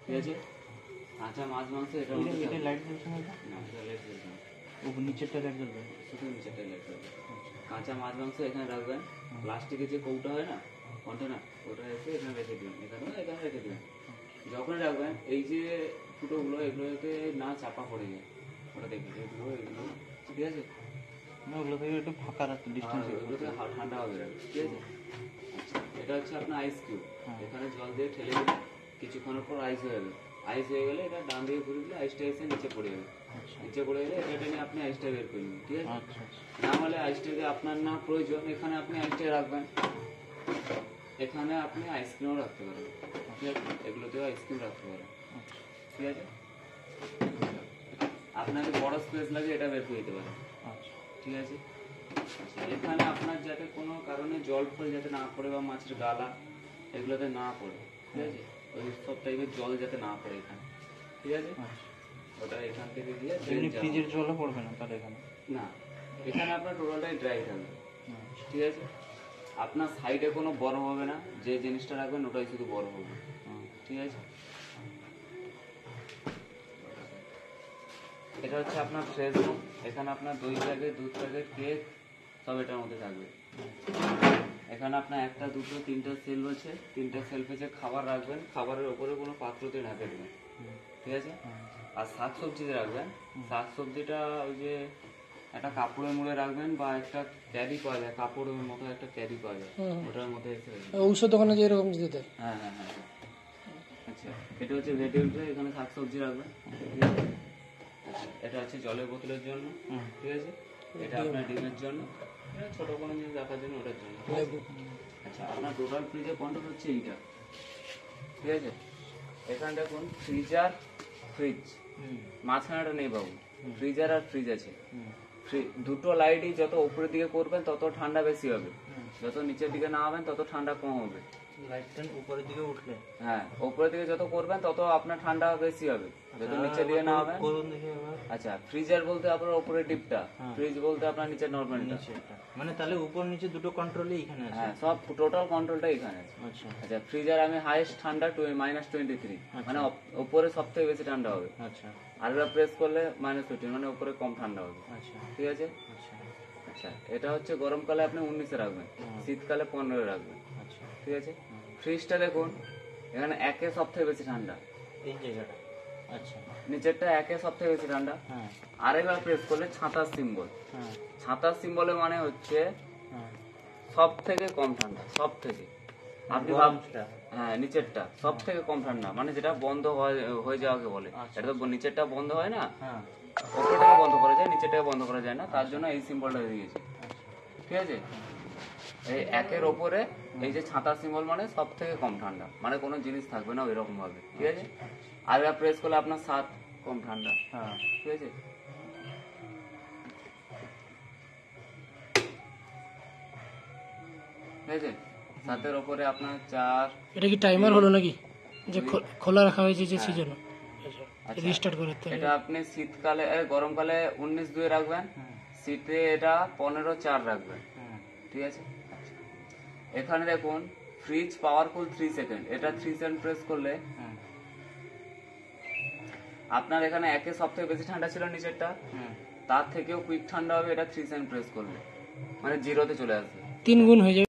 ঠিক আছে। কাঁচা মাছ মাংস এটা লাইট জ্বলছে না? না, এটা লাইট জ্বলছে না, ও নিচেরটা লাইট জ্বলবে, শুধু নিচেরটা লাইট জ্বলবে। কাঁচা মাছ মাংস এখানে রাখবেন, প্লাস্টিকের যে কৌটা হয় না কন্টেনার, ওটা এসে এখানে রেখে দিবেন, এখানে রেখে দিবেন। যখন রাখবেন এই যে ফুটোগুলো এগুলোতে না চাপা পড়ে যায়, ওটা দেখবেন এগুলো, ঠিক আছে। না, ওগুলো থেকে একটু ফাঁকা রাখতে ডিস্টেন্স, ওগুলো থেকে ঠান্ডা হবে, ঠিক আছে। আচ্ছা, এটা হচ্ছে আপনার আইস কিউব, এখানে জল দিয়ে ঠেলে দিলে কিছুক্ষণের পর আইস হয়ে যাবে। আইস হয়ে গেলে এটা ডান দিকে ঘুরে দিলে আইসটা এসে নিচে পড়ে যাবে। নিচে পড়ে গেলে এটা নিয়ে আপনি আইসটা বের করে নেবেন, ঠিক আছে। না হলে আইসটাকে আপনার না প্রয়োজন, এখানে আপনি আইসটা রাখবেন, এখানে আপনি আইসক্রিমও রাখতে পারেন, ঠিক আছে। এগুলোতেও আইসক্রিম রাখতে পারেন, ঠিক আছে। আপনাকে বড় স্পেস লাগে এটা বের করে দিতে পারেন, ঠিক আছে। এখানে আপনার যাতে কোনো কারণে জল ফল যাতে না পড়ে বা মাছের গালা এগুলোতে না পড়ে, ঠিক আছে। ওই সব টাইপের জল যাতে না পড়ে এখানে, ঠিক আছে। ওটা এখান থেকে দিয়ে ফ্রিজের জলও পড়বে না তাহলে এখানে, না, এখানে আপনার টোটালটাই ড্রাই থাকবে, ঠিক আছে। আপনার সাইডে কোনো বরফ হবে না, যে জিনিসটা রাখবেন ওটাই শুধু বরফ হবে, ঠিক আছে। এটা হচ্ছে আপনার ফ্রেশ রুম, এখানে আপনার দই প্যাকেট, দুধ প্যাকেট, কেক সব এটার মধ্যে থাকবে। এখানে আপনার একটা, দুটো, তিনটা সেলফ আছে, তিনটা সেলফে খাবার রাখবেন, খাবারের ওপরে কোনো পাত্রতে ঢাকে দেবেন, ঠিক আছে। আর শাক সবজিতে রাখবেন, শাক সবজিটা ওই যে একটা কাপড়ের মুড়ে রাখবেন, বা একটা ক্যারি পাওয়া যায়, কাপড়ের মতো একটা ক্যারি পাওয়া যায়, ওটার মধ্যে এসে ঔষধ দোকানে যে এরকম দিতে। হ্যাঁ হ্যাঁ হ্যাঁ, আচ্ছা। এটা হচ্ছে ভেটে উঠে এখানে শাক সবজি রাখবেন, এটা হচ্ছে জলের বোতলের জন্য, ঠিক আছে। এটা আপনার ডিমের জন্য, ছোট কোনো জিনিস রাখার জন্য, ওটার জন্য। আচ্ছা, আপনার টোটাল ফ্রিজের কন্ট্রোল হচ্ছে এইটা, ঠিক আছে। এখানে দেখুন ফ্রিজার, ফ্রিজ, মাঝখানেটা নেই বাবু, ফ্রিজার আর ফ্রিজ আছে। দুটো লাইটই যত উপরের দিকে করবেন তত ঠান্ডা বেশি হবে, যত নিচের দিকে না হবেন তত ঠান্ডা কম হবে। লাইটটা উপরের দিকে উঠলে, হ্যাঁ, উপরের দিকে যত করবেন তত আপনার ঠান্ডা বেশি হবে, যত নিচের দিকে না হবেন। আচ্ছা, ফ্রিজার বলতে আপনার উপরে ডিপটা, ফ্রিজ বলতে আপনার নিচে নরমালটা, মানে তাহলে উপর নিচে দুটো কন্ট্রোলই এখানে আছে। হ্যাঁ, সব টোটাল কন্ট্রোলটা এখানে আছে। আচ্ছা আচ্ছা, ফ্রিজার আমি হাইয়েস্ট ঠান্ডা -23, মানে উপরে সবথেকে বেশি ঠান্ডা হবে। আচ্ছা, আর প্রেস করলে -15, মানে উপরে কম ঠান্ডা হবে। আচ্ছা, ঠিক আছে। আচ্ছা, এটা হচ্ছে গরমকালে আপনি 19-এ রাখবেন, শীতকালে 15-এ রাখবেন। আচ্ছা, ঠিক আছে। ফ্রিজটা দেখুন, এখানে 1-এ সবথেকে বেশি ঠান্ডা, এই জায়গাটা। আচ্ছা, নিচেরটা 1-এ সবথেকে বেশি ঠান্ডা। আরেকবার প্রেস করলে ছাতার সিম্বল, ছাতার সিম্বলে মানে হচ্ছে সব থেকে কম ঠান্ডা, সব থেকে। আপনি হ্যাঁ, নিচেরটা সব থেকে কম ঠান্ডা, মানে যেটা বন্ধ হয়ে যাওয়াকে বলে। এটা তো নিচেরটা বন্ধ হয় না, উপরটাকে বন্ধ করা যায়, নিচেরটাকে বন্ধ করা যায় না, তার জন্য এই সিম্বলটা দিয়েছে, ঠিক আছে। এই 1-এর ওপরে এই যে ছাতা সিম্বল মানে সব থেকে কম ঠান্ডা, মানে কোনো জিনিস থাকবে না এরকম ভাবে, ঠিক আছে। আর প্রেস করলে আপনার 7 কম ঠান্ডা, ঠিক আছে। ঠিক আছে, 7-এর ওপরে আপনার 4। এটা কি টাইমার হলো নাকি, যে খোলা রাখা হয়েছে যে সেজন্য রিস্টার্ট করতে হবে? এটা আপনি শীতকালে, গরমকালে 19-2 রাখবেন, শীতে এটা 15-4 রাখবেন, ঠিক আছে। এখানে দেখুন ফ্রিজ পাওয়ারফুল 3 সেকেন্ড, এটা 3 সেকেন্ড প্রেস করলে আপনার এখানে 1-এ সবথেকে বেশি ঠান্ডা ছিল নিচেরটা, তার থেকেও কুইক ঠান্ডা হবে এটা 3 সেকেন্ড প্রেস করলে, মানে 0-তে চলে আসবে, 3 গুণ হয়ে যাবে।